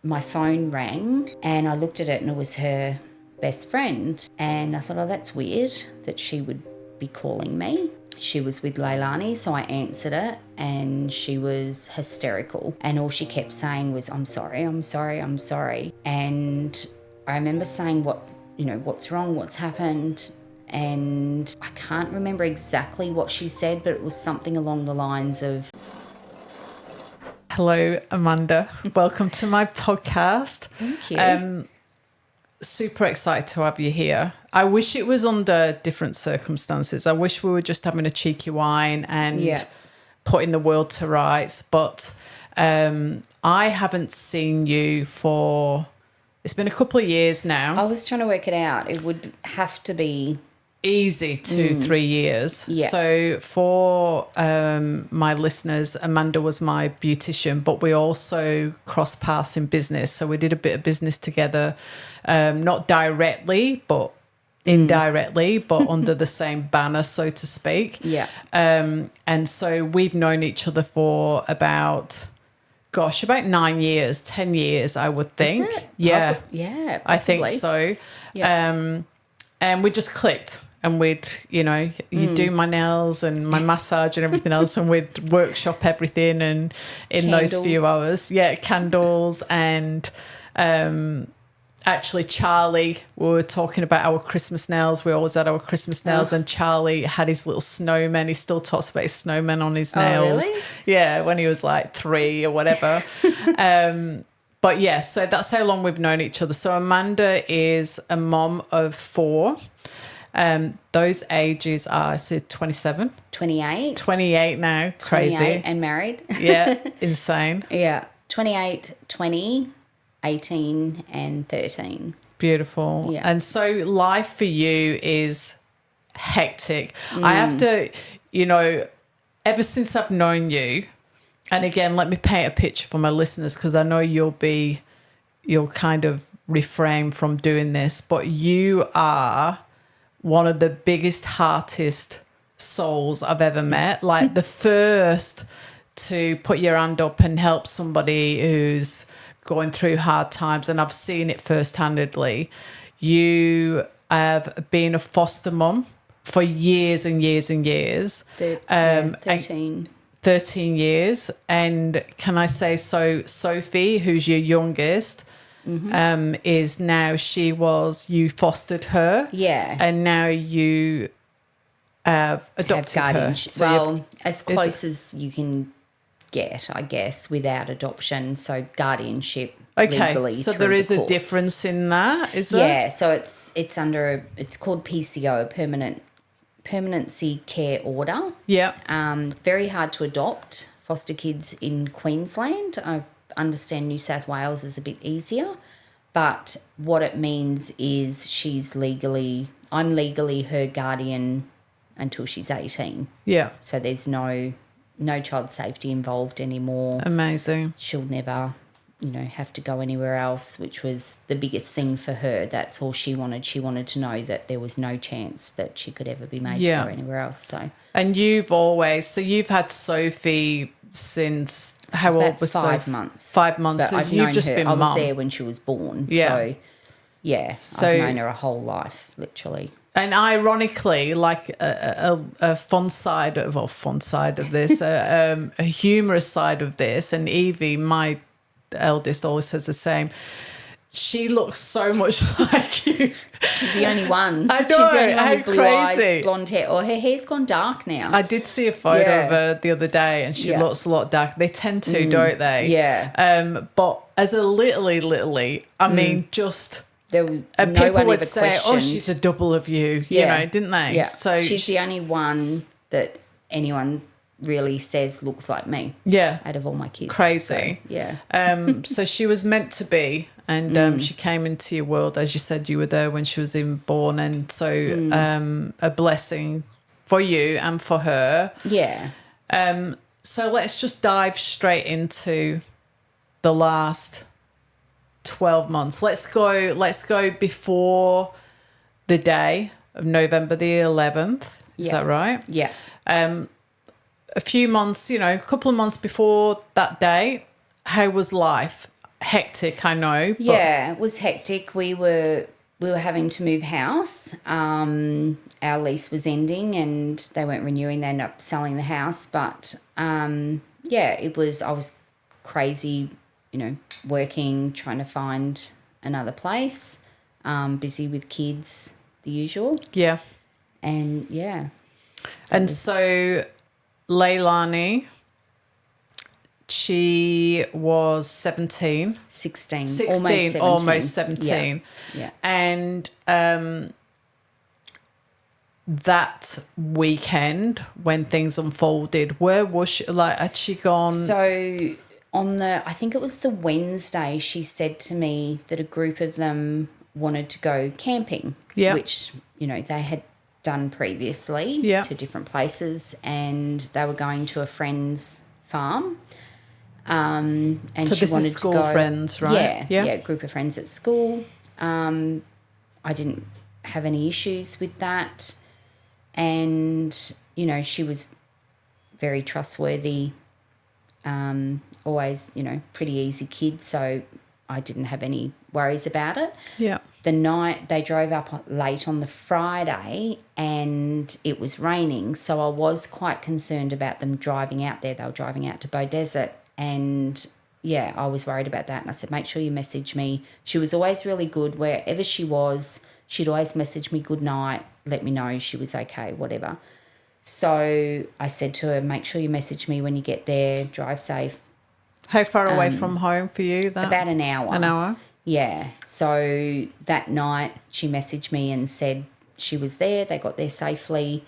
my phone rang and I looked at it and it was her best friend. And I thought, oh, that's weird that she would be calling me. She was with Leilani, so I answered it and she was hysterical. And all she kept saying was, I'm sorry, I'm sorry, I'm sorry. And I remember saying, what's wrong, what's happened? And I can't remember exactly what she said, but it was something along the lines of, hello, Amanda. Welcome to my podcast. thank you. Super excited to have you here. I wish it was under different circumstances. I wish we were just having a cheeky wine and putting the world to rights. But I haven't seen you for, it's been a couple of years now. I was trying to work it out. It would have to be Easy 2-3 years. Yeah. So for my listeners, Amanda was my beautician, but we also crossed paths in business. So we did a bit of business together, not directly, but indirectly, but under the same banner, so to speak. Yeah. And so we've known each other for about 9 years, 10 years, I would think. Is it? Yeah. Yeah, I think possibly. so. Yeah. And we just clicked. And we'd, you'd do my nails and my massage and everything else, and we'd workshop everything. And in those few hours, candles. And actually, Charlie, we were talking about our Christmas nails. We always had our Christmas nails, and Charlie had his little snowman. He still talks about his snowman on his nails. Really? Yeah, when he was like 3 or whatever. But yeah, so that's how long we've known each other. So Amanda is a mom of 4. Those ages are, 27. 28. 28 now. Crazy. 28 and married. Yeah, insane. Yeah. 28, 20, 18 and 13. Beautiful. Yeah. And so life for you is hectic. I have to, ever since I've known you, and again, let me paint a picture for my listeners because I know you'll kind of refrain from doing this, but you are one of the biggest, heartiest souls I've ever met. Like the first to put your hand up and help somebody who's going through hard times, and I've seen it first-handedly. You have been a foster mum for years and years and years. 13. 13 years. And can I say so, Sophie, who's your youngest, is now, you fostered her. Yeah. And now you have adopted Have her. guardianship. So well, as close as you can get, I guess, without adoption. So guardianship legally. So through there is the a courts. difference in that, is there? Yeah, so it's under it's called PCO, permanency care order. Yeah. Very hard to adopt foster kids in Queensland. I understand New South Wales is a bit easier, but what it means is I'm legally her guardian until she's 18. Yeah. So there's no child safety involved anymore. Amazing. She'll never, have to go anywhere else, which was the biggest thing for her. That's all she wanted. She wanted to know that there was no chance that she could ever be made to go anywhere else. So. And you've had Sophie since how old was 5 months? 5 months. But So I've you've known just her. been I was mum. there when she was born. Yeah. So I've known her a whole life, literally. And ironically, like a fun side of this, a humorous side of this, and Evie, my eldest, always says the same. She looks so much like you. She's the only one. I know, She's the only one how with blue crazy. eyes, blonde hair. Or her hair's gone dark now. I did see a photo of her the other day, and she looks a lot darker. They tend to, don't they? Yeah. But as a little, I mean, just... There was And no people one would ever say, questioned. "Oh, she's a double of you," didn't they? Yeah. So she's the only one that anyone really says looks like me. Yeah. Out of all my kids. Crazy. So, yeah. So she was meant to be, and she came into your world, as you said. You were there when she was born, and so a blessing for you and for her. Yeah. So let's just dive straight into the last 12 months. Let's go before the day of November the 11th. Is that right? Yeah. A few months, a couple of months before that day, how was life? hectic, I know. But Yeah, it was hectic. We were having to move house. Our lease was ending and they weren't renewing. They ended up selling the house. But yeah, it was. I was crazy, working, trying to find another place. Busy with kids, the usual. yeah. And yeah, And so Leilani, she was 17. 16, 16, almost 17. almost 17. Yeah. And that weekend when things unfolded, where was she? Like, had she gone? So I think it was the Wednesday, she said to me that a group of them wanted to go camping, Yeah. which, they had done previously Yeah. to different places, and they were going to a friend's farm. And So she this wanted is school to go. friends, right? Yeah, group of friends at school. I didn't have any issues with that. And, she was very trustworthy, always, pretty easy kid, so I didn't have any worries about it. Yeah. The night they drove up late on the Friday and it was raining, so I was quite concerned about them driving out there. They were driving out to Bow Desert, and yeah, I was worried about that. And I said, make sure you message me. She was always really good. Wherever she was, she'd always message me good night, let me know she was okay, whatever. So I said to her, make sure you message me when you get there, drive safe. How far away from home for you? That About an hour. An hour. Yeah. So that night she messaged me and said she was there, they got there safely,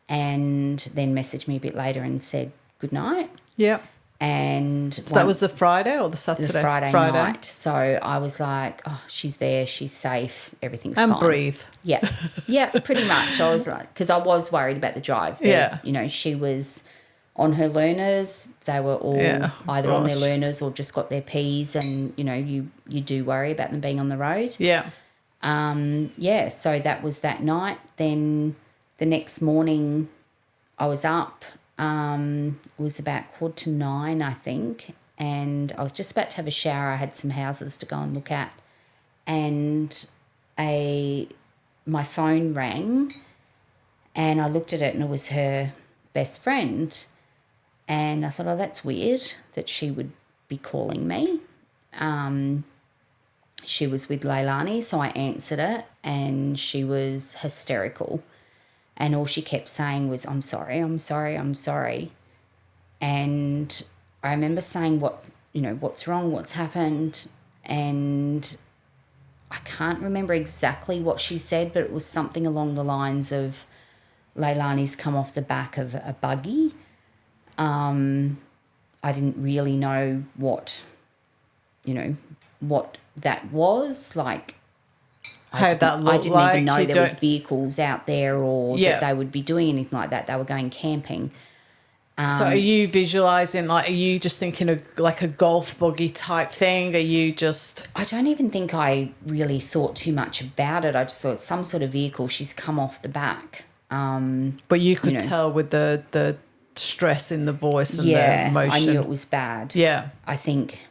and then messaged me a bit later and said good night. Yeah. And so that was the Friday or the Saturday? The Friday night. So I was like, oh, she's there, she's safe, everything's fine. And breathe. Yeah. Yeah, pretty much. I was like, because I was worried about the drive. Yeah. She was on her learners. They were all either on their learners or just got their Ps, and, you do worry about them being on the road. Yeah. Yeah, so that was that night. Then the next morning I was up. It was about 9:15, I think, and I was just about to have a shower. I had some houses to go and look at, and my phone rang, and I looked at it, and it was her best friend, and I thought, oh, that's weird that she would be calling me. She was with Leilani, so I answered it, and she was hysterical. And all she kept saying was, I'm sorry, I'm sorry, I'm sorry. And I remember saying, what's wrong, what's happened? And I can't remember exactly what she said, but it was something along the lines of Leilani's come off the back of a buggy. I didn't really know what that was. Like, How that looked. I didn't like, even know there was vehicles out there or that they would be doing anything like that. They were going camping. So are you visualising, like, are you just thinking of like a golf buggy type thing? Are you just... I don't even think I really thought too much about it. I just thought some sort of vehicle, she's come off the back. But you could tell with the stress in the voice and the emotion. I knew it was bad. Yeah. I think,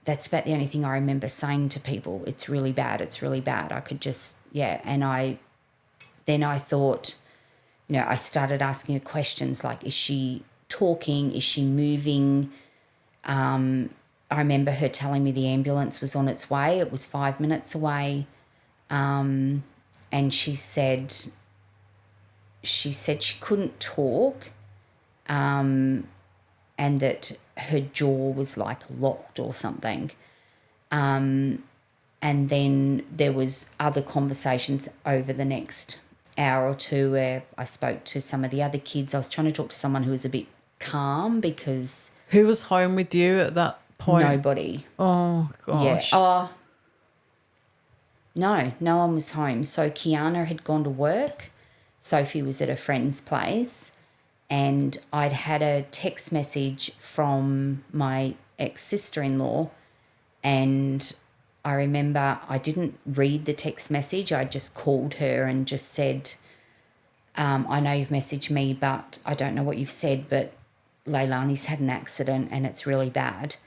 that's about the only thing I remember saying to people. It's really bad. It's really bad. I could just, and I thought, I started asking her questions like, is she talking? Is she moving? I remember her telling me the ambulance was on its way. It was 5 minutes away. And she said she couldn't talk, and that her jaw was like locked or something. And then there was other conversations over the next hour or two where I spoke to some of the other kids. I was trying to talk to someone who was a bit calm because... Who was home with you at that point? Nobody. Oh, gosh. Yeah. No one was home. So Kiana had gone to work. Sophie was at a friend's place. And I'd had a text message from my ex-sister-in-law, and I remember I didn't read the text message. I just called her and just said, I know you've messaged me, but I don't know what you've said, but Leilani's had an accident and it's really bad.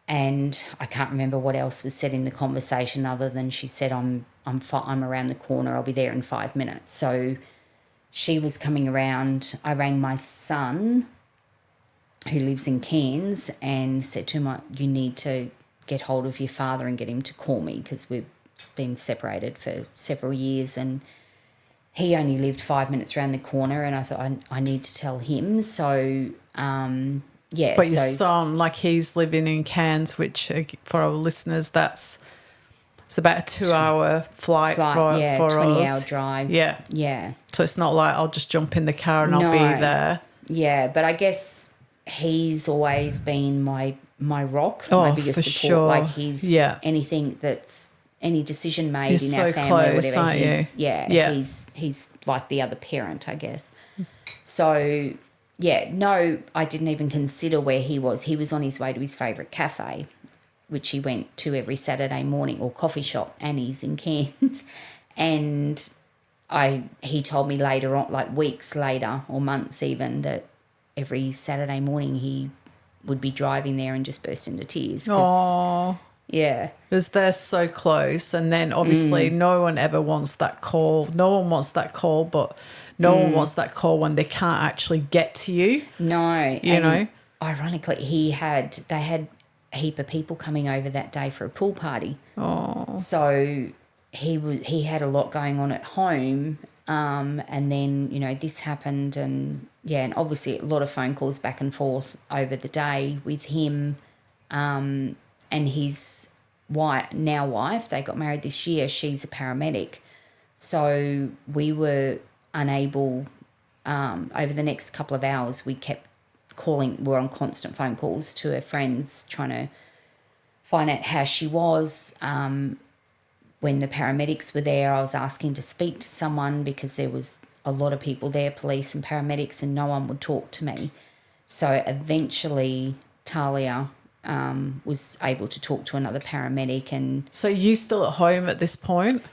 And I can't remember what else was said in the conversation other than she said, I'm around the corner. I'll be there in 5 minutes. So she was coming around. I rang my son, who lives in Cairns, and said to him, you need to get hold of your father and get him to call me, because we've been separated for several years, and he only lived 5 minutes around the corner, and I thought I need to tell him. So, yeah. But your son, like, he's living in Cairns, which for our listeners, it's about a 2-hour flight for 20-hour us. drive. Yeah. Yeah. So it's not like I'll just jump in the car and I'll be there. Yeah, but I guess he's always been my rock, my biggest for support. sure. Like, he's anything that's any decision made He's in our so family close, or whatever. aren't you? Yeah. He's like the other parent, I guess. So yeah, no, I didn't even consider where he was. He was on his way to his favourite cafe, which he went to every Saturday morning, or coffee shop, Annie's in Cairns. And he told me later on, like weeks later or months even, that every Saturday morning he would be driving there and just burst into tears. Oh, yeah. Because they're so close. And then obviously no one ever wants that call. No one wants that call, but no one wants that call when they can't actually get to you. No. You know? Ironically, they had a heap of people coming over that day for a pool party. Oh. So he had a lot going on at home, and then, you know, this happened, and obviously a lot of phone calls back and forth over the day with him, and his wife. They got married this year. She's a paramedic, so we were unable. Over the next couple of hours, we kept calling. We're on constant phone calls to her friends, trying to find out how she was. When the paramedics were there, I was asking to speak to someone because there was a lot of people there, police and paramedics, and no one would talk to me. So eventually Talia was able to talk to another paramedic. And So you still at home at this point?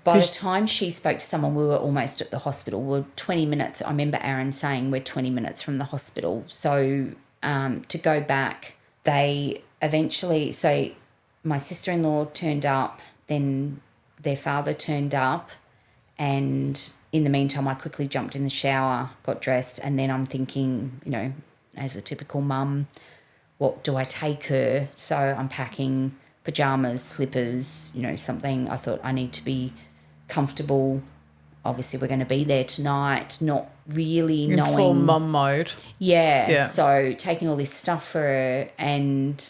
by the time she spoke to someone, we were almost at the hospital. We were 20 minutes. I remember Aaron saying we're 20 minutes from the hospital. So to go back, they eventually... So my sister-in-law turned up, then their father turned up, and in the meantime I quickly jumped in the shower, got dressed, and then I'm thinking, you know, as a typical mum, what do I take her? So I'm packing pyjamas, slippers, you know, something. I thought I need to be comfortable. Obviously we're going to be there tonight, not really knowing... In full mum mode. Yeah. So taking all this stuff for her, and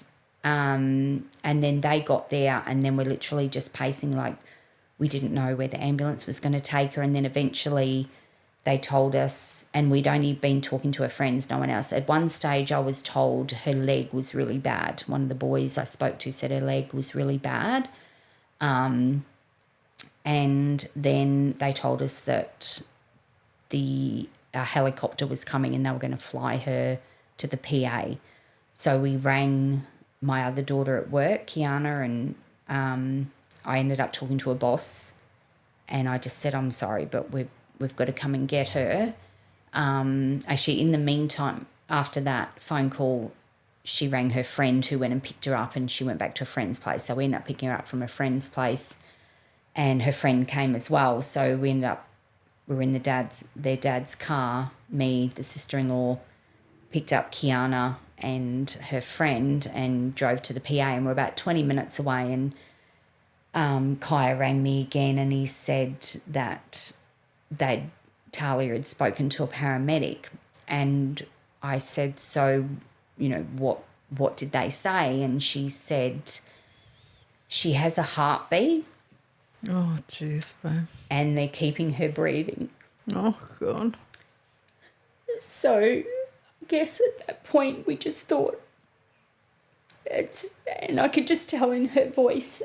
then they got there, and then we're literally just pacing, like we didn't know where the ambulance was going to take her. And then eventually they told us, and we'd only been talking to her friends, no one else. At one stage I was told her leg was really bad. One of the boys I spoke to said her leg was really bad. And then they told us that a helicopter was coming and they were going to fly her to the PA. So we rang my other daughter at work, Kiana, and I ended up talking to her boss, and I just said, I'm sorry, but we've got to come and get her. Actually, in the meantime, after that phone call, she rang her friend who went and picked her up, and she went back to a friend's place. So we ended up picking her up from a friend's place, and her friend came as well. So we were in their dad's car. Me, the sister-in-law, picked up Kiana and her friend and drove to the PA, and we're about 20 minutes away. And Kaya rang me again, and he said that Talia had spoken to a paramedic, and I said, so, you know, what did they say? And she said she has a heartbeat. Oh, jeez, babe. And they're keeping her breathing. Oh, God. So I guess at that point we just thought, and I could just tell in her voice,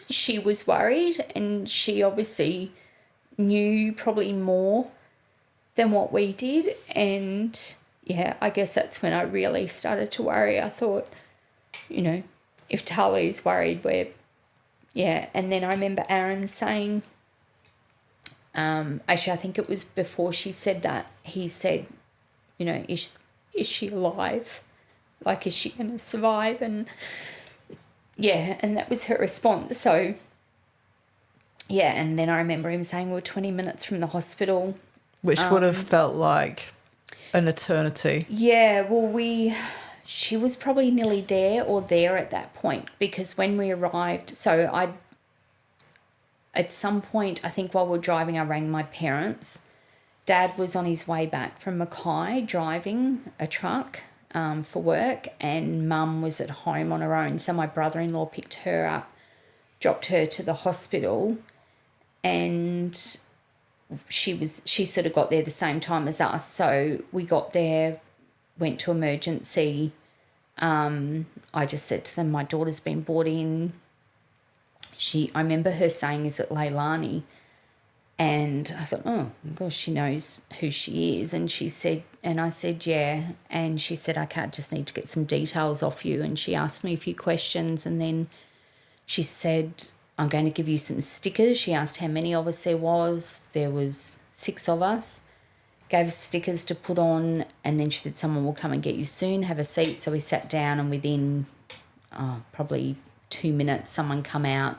she was worried, and she obviously knew probably more than what we did. And yeah, I guess that's when I really started to worry. I thought, you know, if Tali's worried, and then I remember Aaron saying, actually I think it was before she said that, he said, you know, is she alive? Like, is she going to survive? And, yeah, and that was her response. So, yeah, and then I remember him saying we were 20 minutes from the hospital. Which would have felt like an eternity. Yeah, well, she was probably nearly there or there at that point, because when we arrived, at some point, I think while we were driving, I rang my parents. Dad was on his way back from Mackay driving a truck for work, and Mum was at home on her own. So my brother-in-law picked her up, dropped her to the hospital, and she sort of got there the same time as us. So we got there, went to emergency. I just said to them, my daughter's been brought in. I remember her saying, is it Leilani? And I thought, oh, gosh, she knows who she is. And I said, yeah. And she said, okay, I just need to get some details off you. And she asked me a few questions. And then she said, I'm going to give you some stickers. She asked how many of us there was. There was 6 of us. Gave us stickers to put on. And then she said, someone will come and get you soon. Have a seat. So we sat down, and within probably 2 minutes, someone come out,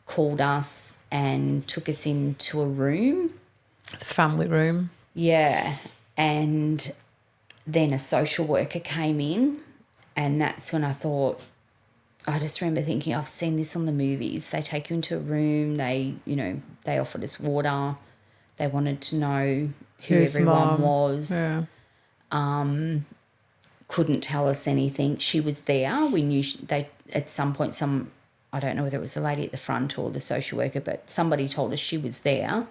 called us and took us into a room. The family room. Yeah. And then a social worker came in, and that's when I just remember thinking, I've seen this on the movies. They take you into a room, they offered us water. They wanted to know who Who's everyone Mum? was. Yeah. Couldn't tell us anything. She was there. We knew at some point, I don't know whether it was the lady at the front or the social worker, but somebody told us she was there.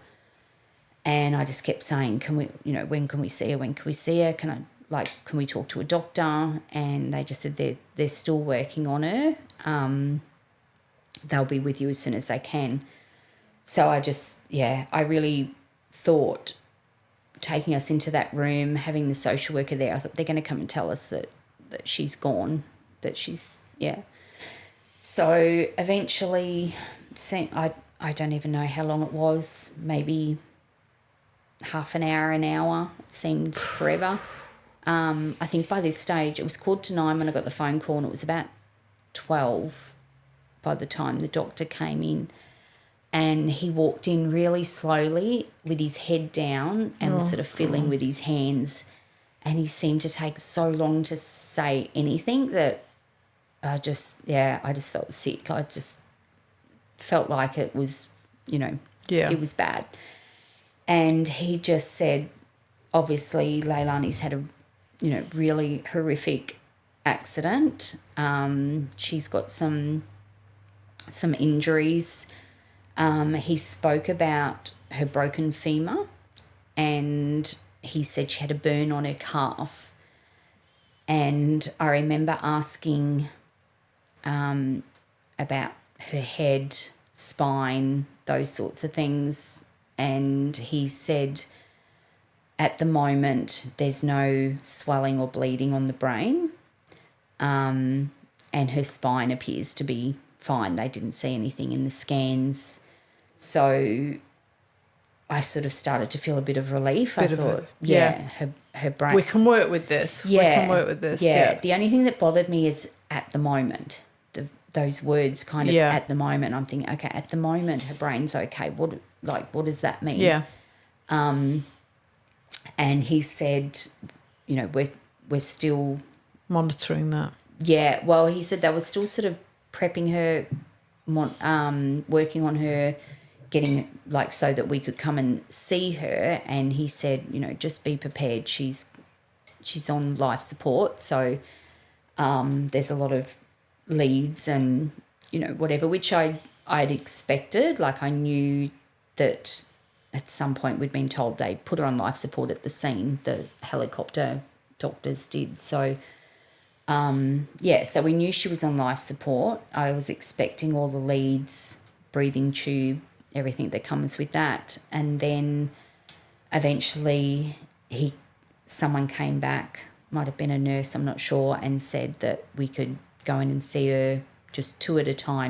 And I just kept saying, can we, when can we see her? When can we see her? Can we talk to a doctor? And they just said they're still working on her. They'll be with you as soon as they can. So I really thought, taking us into that room, having the social worker there, I thought they're going to come and tell us that she's gone, So eventually, I don't even know how long it was, maybe half an hour. It seemed forever. I think by this stage, it was 9:15 when I got the phone call, and it was about 12 by the time the doctor came in. And he walked in really slowly with his head down and was sort of fiddling with his hands. And he seemed to take so long to say anything that I just felt sick. I just felt like it was, it was bad. And he just said, obviously, Leilani's had a, really horrific accident. She's got some injuries. He spoke about her broken femur, and he said she had a burn on her calf. And I remember asking about her head, spine, those sorts of things. And he said, at the moment, there's no swelling or bleeding on the brain, and her spine appears to be fine. They didn't see anything in the scans. So I sort of started to feel a bit of relief. I thought, her brain. We can work with this. Yeah. The only thing that bothered me is at the moment. Those words kind of at the moment. I'm thinking, okay, at the moment her brain's okay. What does that mean? Yeah. And he said, we're still monitoring that. Yeah. Well, he said they were still sort of prepping her, working on her, getting so that we could come and see her. And he said, just be prepared. She's on life support, so there's a lot of leads and whatever, which I'd expected. I knew that at some point we'd been told they put her on life support at the scene. The helicopter doctors did. So so we knew she was on life support. I was expecting all the leads, breathing tube, everything that comes with that. And then eventually someone came back, might have been a nurse, I'm not sure, and said that we could go in and see her just 2 at a time.